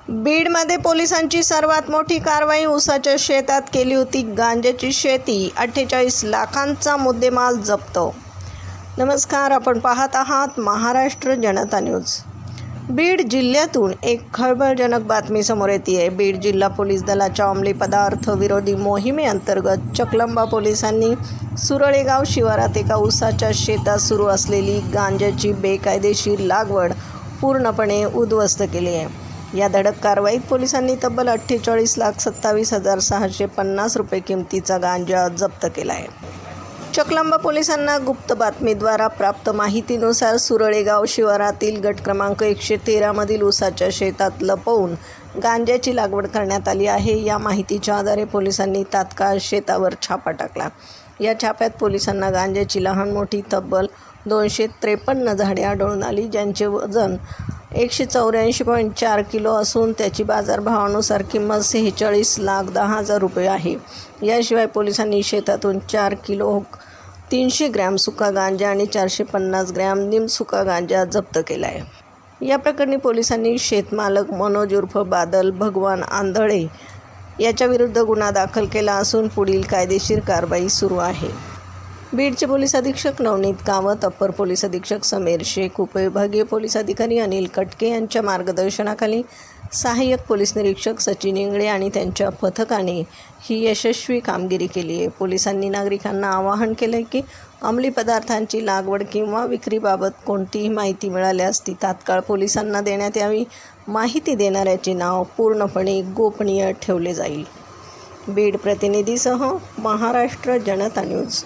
बीडमध्ये पोलिसांची सर्वात मोठी कारवाई. ऊसाच्या शेतात केली होती गांजाची शेती. 48 लाखांचा मुद्देमाल जप्त. नमस्कार, आपण पाहत आहात महाराष्ट्र जनता न्यूज. बीड जिल्ह्यातून एक खळबळजनक बातमी समोर येते. बीड जिल्हा पोलीस दलाच्या अंमली पदार्थ विरोधी मोहिमेअंतर्गत चकलंबा पोलिसांनी सुरळेगाव शिवारात एका ऊसाच्या शेतात सुरू असलेली गांजाची बेकायदेशीर लागवड पूर्णपणे उद्ध्वस्त केली आहे. या धडक कारवाईत पोलिसांनी तब्बल 48,27,650 रुपये किमतीचा गांजा जप्त केला आहे. चकलंबा पोलिसांना गुप्त बातमीद्वारा प्राप्त माहितीनुसार सुरळेगाव शिवारातील गट क्रमांक 113 मधील ऊसाच्या शेतात लपवून गांजाची लागवड करण्यात आली आहे. या माहितीच्या आधारे पोलिसांनी तात्काळ शेतावर छापा टाकला. या छाप्यात पोलिसांना गांजाची लहान मोठी तब्बल 253 झाडे आढळून आली, ज्यांचे वजन 184.4 किलो असून त्याची बाजारभावानुसार किंमत 46,10,000 रुपये आहे. याशिवाय पोलिसांनी शेतातून 4 किलो 300 ग्रॅम सुका गांजा आणि 450 ग्रॅम निमसुका गांजा जप्त केला आहे. या प्रकरणी पोलिसांनी शेतमालक मनोज उर्फ बादल भगवान आंधळे याच्याविरुद्ध गुन्हा दाखल केला असून पुढील कायदेशीर कारवाई सुरू आहे. बीडचे पोलीस अधीक्षक नवनीत कामत, अप्पर पोलीस अधीक्षक समीर शेख, उपविभागीय पोलीस अधिकारी अनिल कटके यांच्या मार्गदर्शनाखाली सहाय्यक पोलीस निरीक्षक सचिन इंगळे आणि त्यांच्या पथकाने ही यशस्वी कामगिरी केली आहे. पोलिसांनी नागरिकांना आवाहन केले की अंमली पदार्थांची लागवड किंवा विक्रीबाबत कोणतीही माहिती मिळाल्यास ती तात्काळ पोलिसांना देण्यात यावी. माहिती देणाऱ्याचे नाव पूर्णपणे गोपनीय ठेवले जाईल. बीड प्रतिनिधीसह महाराष्ट्र जनता न्यूज.